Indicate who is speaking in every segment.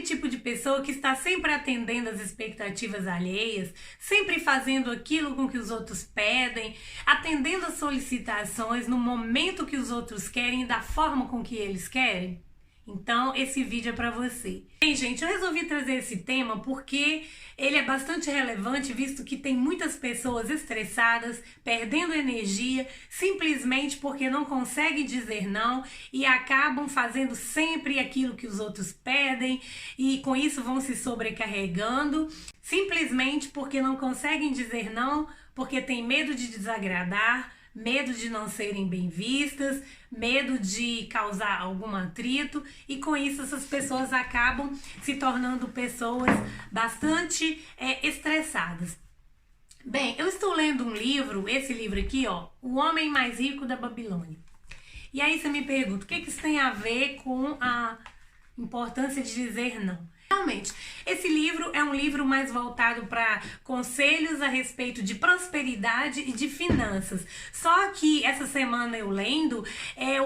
Speaker 1: aquele tipo de pessoa que está sempre atendendo às expectativas alheias, sempre fazendo aquilo com que os outros pedem, atendendo às solicitações no momento que os outros querem e da forma com que eles querem? Então, esse vídeo é para você. Bem, gente, eu resolvi trazer esse tema porque ele é bastante relevante, visto que tem muitas pessoas estressadas, perdendo energia, simplesmente porque não conseguem dizer não e acabam fazendo sempre aquilo que os outros pedem e com isso vão se sobrecarregando, simplesmente porque não conseguem dizer não, porque tem medo de desagradar, medo de não serem bem vistas, medo de causar algum atrito e com isso essas pessoas acabam se tornando pessoas bastante estressadas. Bem, eu estou lendo um livro, esse livro aqui, ó, O Homem Mais Rico da Babilônia. E aí você me pergunta, o que isso tem a ver com a importância de dizer não? Realmente, esse livro é um livro mais voltado para conselhos a respeito de prosperidade e de finanças. Só que essa semana eu lendo,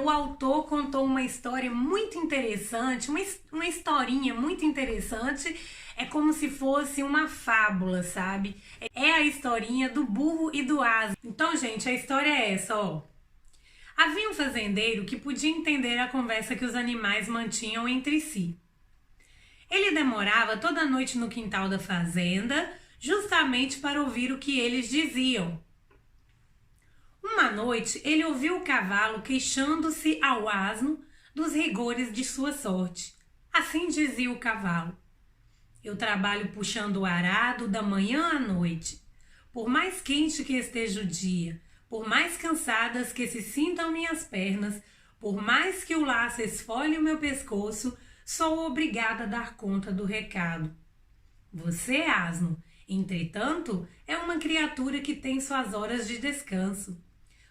Speaker 1: o autor contou uma história muito interessante, uma historinha muito interessante. É como se fosse uma fábula, sabe? É a historinha do burro e do asno. Então, gente, a história é essa, ó. Havia um fazendeiro que podia entender a conversa que os animais mantinham entre si. Ele demorava toda noite no quintal da fazenda, justamente para ouvir o que eles diziam. Uma noite, ele ouviu o cavalo queixando-se ao asno dos rigores de sua sorte. Assim dizia o cavalo: eu trabalho puxando o arado da manhã à noite. Por mais quente que esteja o dia, por mais cansadas que se sintam minhas pernas, por mais que o laço esfolhe o meu pescoço, sou obrigada a dar conta do recado. Você, asno, entretanto, é uma criatura que tem suas horas de descanso.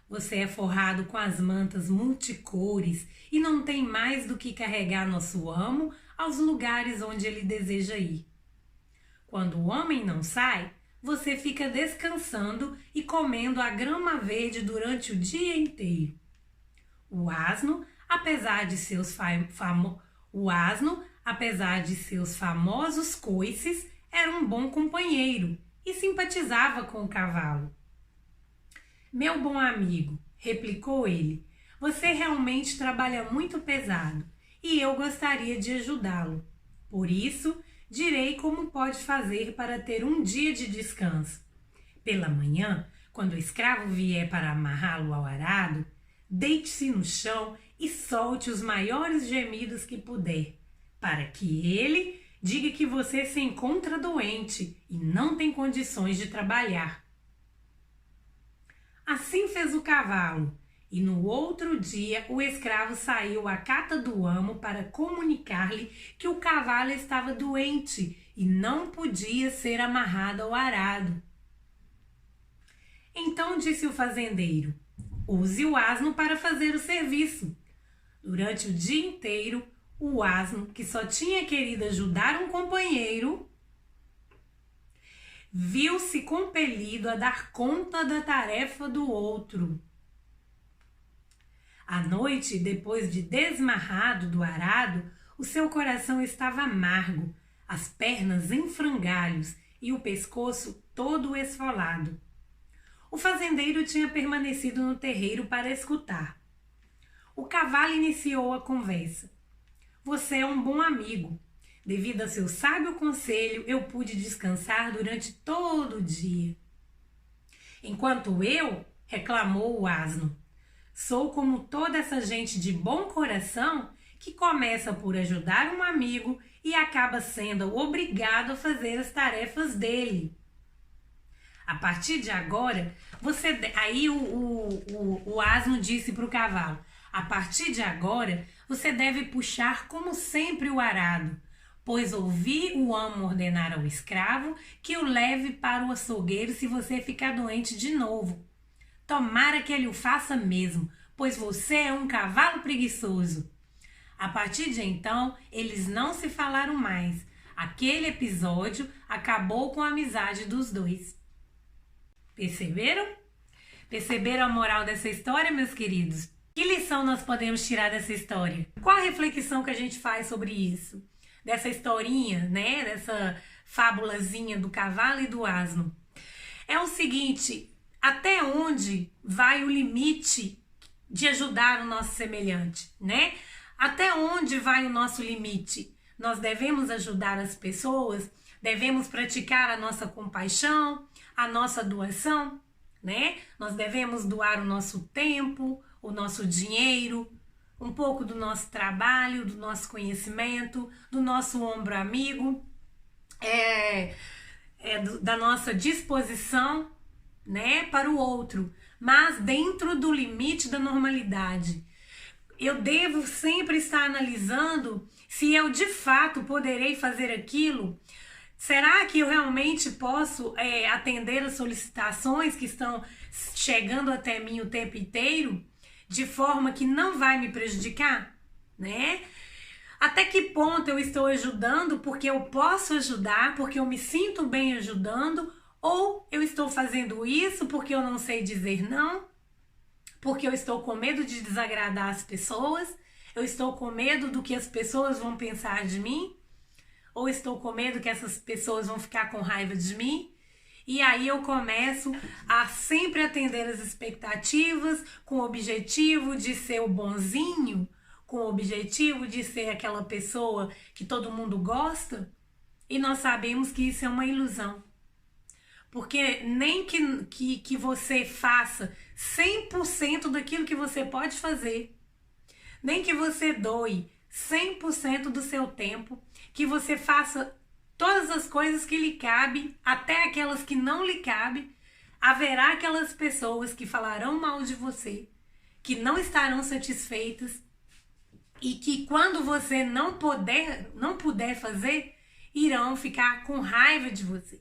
Speaker 1: Você é forrado com as mantas multicores e não tem mais do que carregar nosso amo aos lugares onde ele deseja ir. Quando o homem não sai, você fica descansando e comendo a grama verde durante o dia inteiro. O asno, apesar de seus famosos coices, era um bom companheiro e simpatizava com o cavalo. Meu bom amigo, replicou ele, você realmente trabalha muito pesado e eu gostaria de ajudá-lo. Por isso, direi como pode fazer para ter um dia de descanso. Pela manhã, quando o escravo vier para amarrá-lo ao arado, deite-se no chão e solte os maiores gemidos que puder, para que ele diga que você se encontra doente e não tem condições de trabalhar. Assim fez o cavalo, e no outro dia o escravo saiu à cata do amo para comunicar-lhe que o cavalo estava doente e não podia ser amarrado ao arado. Então disse o fazendeiro: use o asno para fazer o serviço. Durante o dia inteiro, o asno, que só tinha querido ajudar um companheiro, viu-se compelido a dar conta da tarefa do outro. À noite, depois de desmarrado do arado, o seu coração estava amargo, as pernas em frangalhos e o pescoço todo esfolado. O fazendeiro tinha permanecido no terreiro para escutar. O cavalo iniciou a conversa. Você é um bom amigo. Devido a seu sábio conselho, eu pude descansar durante todo o dia. Enquanto eu, reclamou o asno, sou como toda essa gente de bom coração que começa por ajudar um amigo e acaba sendo obrigado a fazer as tarefas dele. A partir de agora, Aí o asno disse para o cavalo: a partir de agora, você deve puxar como sempre o arado, pois ouvi o amo ordenar ao escravo que o leve para o açougueiro se você ficar doente de novo. Tomara que ele o faça mesmo, pois você é um cavalo preguiçoso. A partir de então, eles não se falaram mais. Aquele episódio acabou com a amizade dos dois. Perceberam? Perceberam a moral dessa história, meus queridos? Que lição nós podemos tirar dessa história? Qual a reflexão que a gente faz sobre isso? dessa historinha, né? Dessa fábulazinha do cavalo e do asno. É o seguinte, até onde vai o limite de ajudar o nosso semelhante, né? Até onde vai o nosso limite? Nós devemos ajudar as pessoas, devemos praticar a nossa compaixão, a nossa doação, né? Nós devemos doar o nosso tempo, o nosso dinheiro, um pouco do nosso trabalho, do nosso conhecimento, do nosso ombro amigo, da nossa disposição, né, para o outro, mas dentro do limite da normalidade. Eu devo sempre estar analisando se eu de fato poderei fazer aquilo. Será que eu realmente posso atender as solicitações que estão chegando até mim o tempo inteiro, de forma que não vai me prejudicar, né? Até que ponto eu estou ajudando porque eu posso ajudar, porque eu me sinto bem ajudando, ou eu estou fazendo isso porque eu não sei dizer não, porque eu estou com medo de desagradar as pessoas, eu estou com medo do que as pessoas vão pensar de mim, ou estou com medo que essas pessoas vão ficar com raiva de mim. E aí eu começo a sempre atender as expectativas com o objetivo de ser o bonzinho, com o objetivo de ser aquela pessoa que todo mundo gosta, e nós sabemos que isso é uma ilusão. Porque nem que você faça 100% daquilo que você pode fazer, nem que você doe 100% do seu tempo, que você faça todas as coisas que lhe cabem, até aquelas que não lhe cabem, haverá aquelas pessoas que falarão mal de você, que não estarão satisfeitas, e que quando você não puder fazer, irão ficar com raiva de você.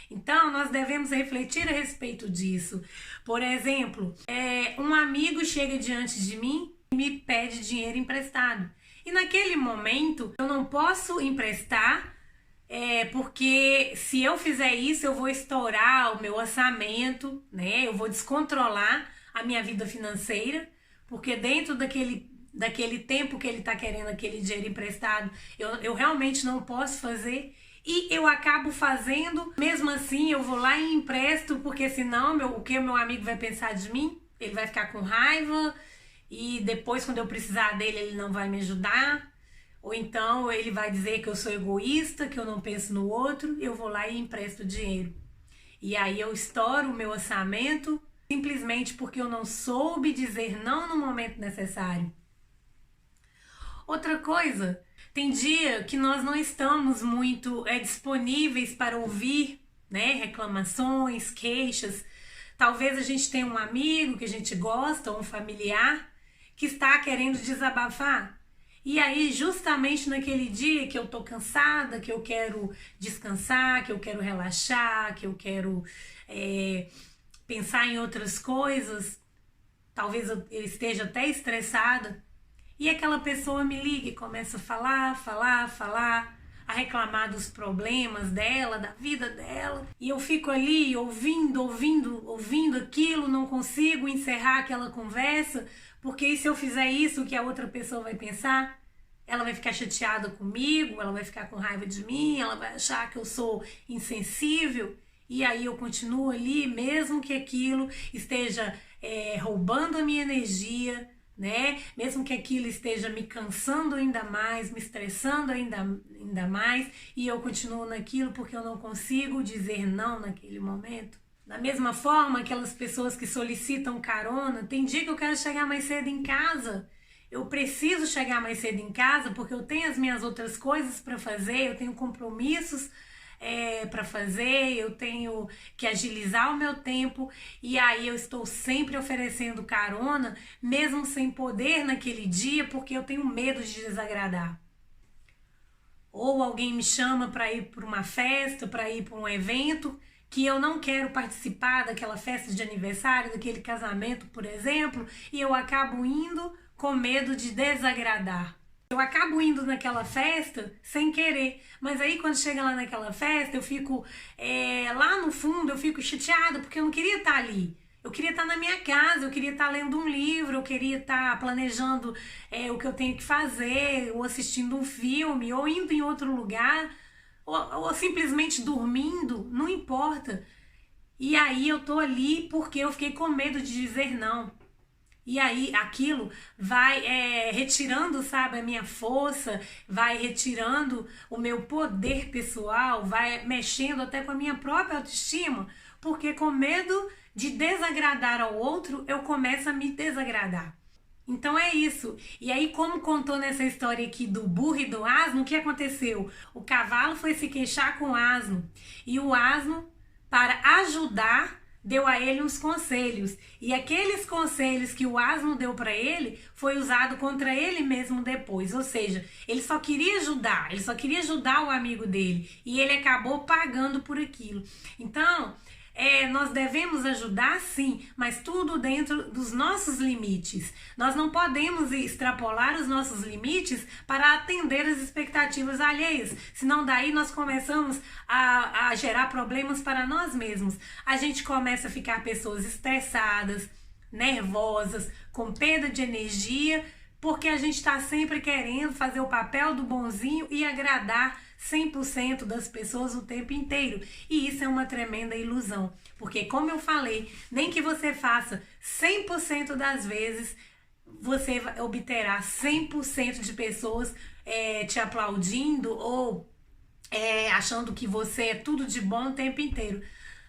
Speaker 1: Então, nós devemos refletir a respeito disso. Por exemplo, um amigo chega diante de mim e me pede dinheiro emprestado. E naquele momento, eu não posso emprestar, porque se eu fizer isso, eu vou estourar o meu orçamento, né? Eu vou descontrolar a minha vida financeira, porque dentro daquele tempo que ele está querendo aquele dinheiro emprestado, eu realmente não posso fazer. E eu acabo fazendo, mesmo assim eu vou lá e empresto, porque senão o que o meu amigo vai pensar de mim? Ele vai ficar com raiva e depois quando eu precisar dele ele não vai me ajudar. Ou então ele vai dizer que eu sou egoísta, que eu não penso no outro, eu vou lá e empresto dinheiro. E aí eu estouro o meu orçamento simplesmente porque eu não soube dizer não no momento necessário. Outra coisa, tem dia que nós não estamos muito disponíveis para ouvir, né, reclamações, queixas. Talvez a gente tenha um amigo que a gente gosta, ou um familiar, que está querendo desabafar. E aí, justamente naquele dia que eu tô cansada, que eu quero descansar, que eu quero relaxar, que eu quero pensar em outras coisas, talvez eu esteja até estressada, e aquela pessoa me liga e começa a falar, a reclamar dos problemas dela, da vida dela. E eu fico ali ouvindo aquilo, não consigo encerrar aquela conversa, porque e se eu fizer isso, o que a outra pessoa vai pensar? Ela vai ficar chateada comigo, ela vai ficar com raiva de mim, ela vai achar que eu sou insensível. E aí eu continuo ali, mesmo que aquilo esteja roubando a minha energia, né? Mesmo que aquilo esteja me cansando ainda mais, me estressando ainda mais, e eu continuo naquilo porque eu não consigo dizer não naquele momento. Da mesma forma, aquelas pessoas que solicitam carona, tem dia que eu quero chegar mais cedo em casa. Eu preciso chegar mais cedo em casa porque eu tenho as minhas outras coisas para fazer, eu tenho compromissos para fazer, eu tenho que agilizar o meu tempo, e aí eu estou sempre oferecendo carona, mesmo sem poder naquele dia, porque eu tenho medo de desagradar. Ou alguém me chama para ir para uma festa, para ir para um evento, que eu não quero participar daquela festa de aniversário, daquele casamento, por exemplo, e eu acabo indo com medo de desagradar. Eu acabo indo naquela festa sem querer, mas aí quando chega lá naquela festa, eu fico lá no fundo, eu fico chateada porque eu não queria estar ali. Eu queria estar na minha casa, eu queria estar lendo um livro, eu queria estar planejando o que eu tenho que fazer, ou assistindo um filme, ou indo em outro lugar, ou simplesmente dormindo, não importa. E aí eu tô ali porque eu fiquei com medo de dizer não. E aí aquilo vai retirando, sabe, a minha força, vai retirando o meu poder pessoal, vai mexendo até com a minha própria autoestima, porque com medo de desagradar ao outro, eu começo a me desagradar. Então é isso. E aí, como contou nessa história aqui do burro e do asno, o que aconteceu? O cavalo foi se queixar com o asno. E o asno, para ajudar, deu a ele uns conselhos. E aqueles conselhos que o asno deu para ele foi usado contra ele mesmo depois. Ou seja, ele só queria ajudar o amigo dele. E ele acabou pagando por aquilo. Então, nós devemos ajudar sim, mas tudo dentro dos nossos limites. Nós não podemos extrapolar os nossos limites para atender as expectativas alheias, senão daí nós começamos a gerar problemas para nós mesmos. A gente começa a ficar pessoas estressadas, nervosas, com perda de energia, porque a gente está sempre querendo fazer o papel do bonzinho e agradar 100% das pessoas o tempo inteiro. E isso é uma tremenda ilusão, porque como eu falei, nem que você faça 100% das vezes, você obterá 100% de pessoas te aplaudindo ou achando que você é tudo de bom o tempo inteiro.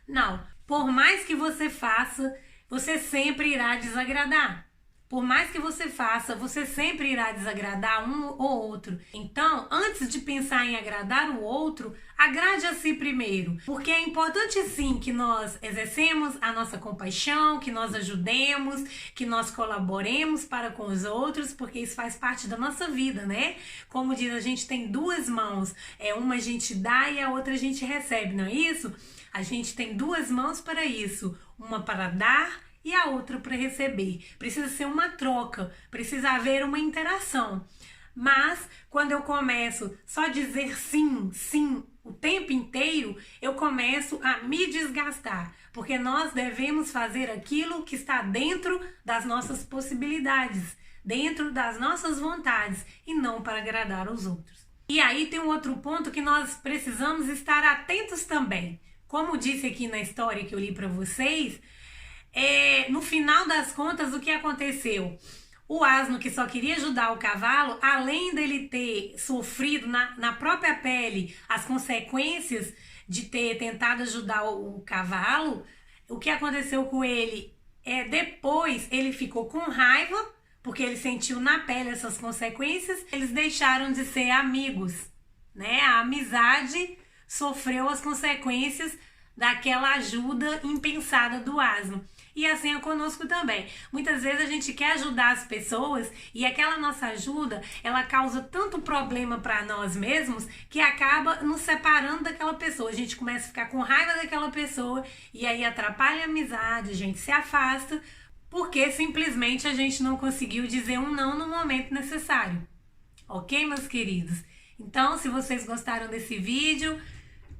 Speaker 1: Não, por mais que você faça, você sempre irá desagradar. Por mais que você faça, você sempre irá desagradar um ou outro. Então, antes de pensar em agradar o outro, agrade a si primeiro. Porque é importante sim que nós exercemos a nossa compaixão, que nós ajudemos, que nós colaboremos para com os outros, porque isso faz parte da nossa vida, né? Como diz, a gente tem duas mãos. Uma a gente dá e a outra a gente recebe, não é isso? A gente tem duas mãos para isso. Uma para dar e a outra para receber. Precisa ser uma troca, precisa haver uma interação. Mas quando eu começo só a dizer sim, sim o tempo inteiro, eu começo a me desgastar, porque nós devemos fazer aquilo que está dentro das nossas possibilidades, dentro das nossas vontades e não para agradar os outros. E aí tem um outro ponto que nós precisamos estar atentos também. Como disse aqui na história que eu li para vocês, no final das contas, o que aconteceu? O asno, que só queria ajudar o cavalo, além dele ter sofrido na própria pele as consequências de ter tentado ajudar o cavalo, o que aconteceu com ele depois ele ficou com raiva, porque ele sentiu na pele essas consequências, eles deixaram de ser amigos, né? A amizade sofreu as consequências daquela ajuda impensada do asno. E assim é conosco também. Muitas vezes a gente quer ajudar as pessoas e aquela nossa ajuda, ela causa tanto problema para nós mesmos que acaba nos separando daquela pessoa. A gente começa a ficar com raiva daquela pessoa e aí atrapalha a amizade, a gente se afasta porque simplesmente a gente não conseguiu dizer um não no momento necessário. Ok, meus queridos? Então, se vocês gostaram desse vídeo,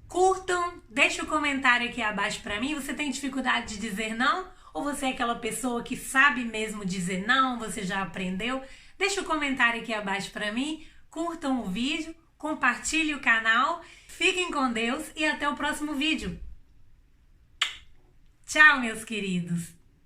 Speaker 1: curtam, deixe um comentário aqui abaixo para mim. Você tem dificuldade de dizer não? Ou você é aquela pessoa que sabe mesmo dizer não, você já aprendeu? Deixa um comentário aqui abaixo para mim, curtam o vídeo, compartilhem o canal, fiquem com Deus e até o próximo vídeo. Tchau, meus queridos!